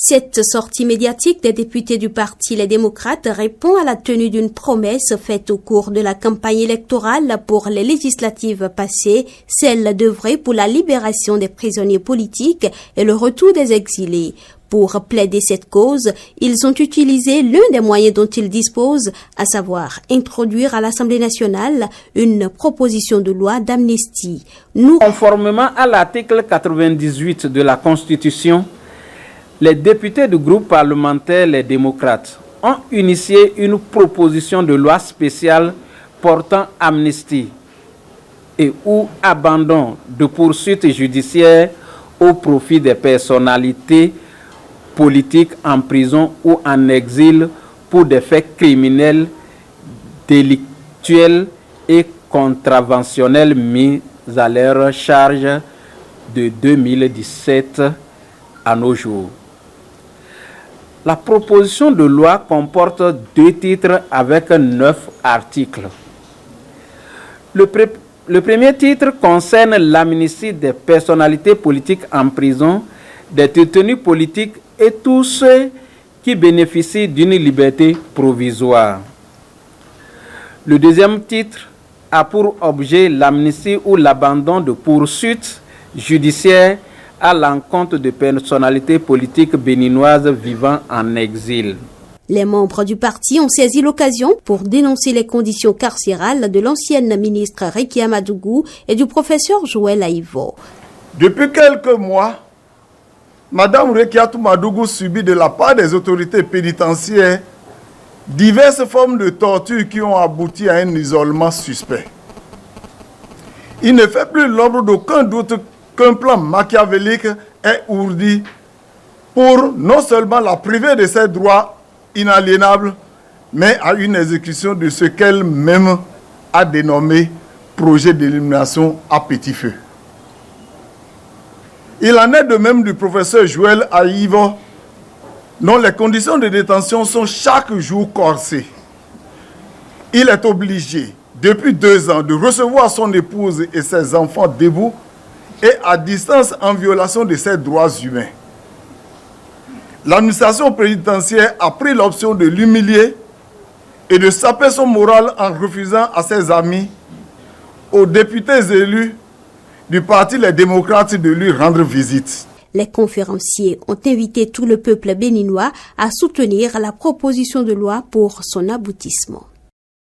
Cette sortie médiatique des députés du Parti Les Démocrates répond à la tenue d'une promesse faite au cours de la campagne électorale pour les législatives passées, celle d'œuvrer pour la libération des prisonniers politiques et le retour des exilés. Pour plaider cette cause, ils ont utilisé l'un des moyens dont ils disposent, à savoir introduire à l'Assemblée nationale une proposition de loi d'amnistie. Conformément à l'article 98 de la Constitution, les députés du groupe parlementaire Les Démocrates ont initié une proposition de loi spéciale portant amnistie et ou abandon de poursuites judiciaires au profit des personnalités politiques en prison ou en exil pour des faits criminels, délictuels et contraventionnels mis à leur charge de 2017 à nos jours. La proposition de loi comporte 2 titres avec 9 articles. Le premier titre concerne l'amnistie des personnalités politiques en prison, des détenus politiques et tous ceux qui bénéficient d'une liberté provisoire. Le deuxième titre a pour objet l'amnistie ou l'abandon de poursuites judiciaires à l'encontre de personnalités politiques béninoises vivant en exil. Les membres du parti ont saisi l'occasion pour dénoncer les conditions carcérales de l'ancienne ministre Rekia Madougou et du professeur Joël Aïvo. Depuis quelques mois, Madame Rekia Madougou subit de la part des autorités pénitentiaires diverses formes de torture qui ont abouti à un isolement suspect. Il ne fait plus l'ombre d'aucun doute qu'un plan machiavélique est ourdi pour non seulement la priver de ses droits inaliénables, mais à une exécution de ce qu'elle-même a dénommé projet d'élimination à petit feu. Il en est de même du professeur Joël Aïvo, dont les conditions de détention sont chaque jour corsées. Il est obligé, depuis 2 ans, de recevoir son épouse et ses enfants debout et à distance en violation de ses droits humains. L'administration pénitentiaire a pris l'option de l'humilier et de saper son moral en refusant à ses amis, aux députés élus du Parti Les Démocrates de lui rendre visite. Les conférenciers ont invité tout le peuple béninois à soutenir la proposition de loi pour son aboutissement.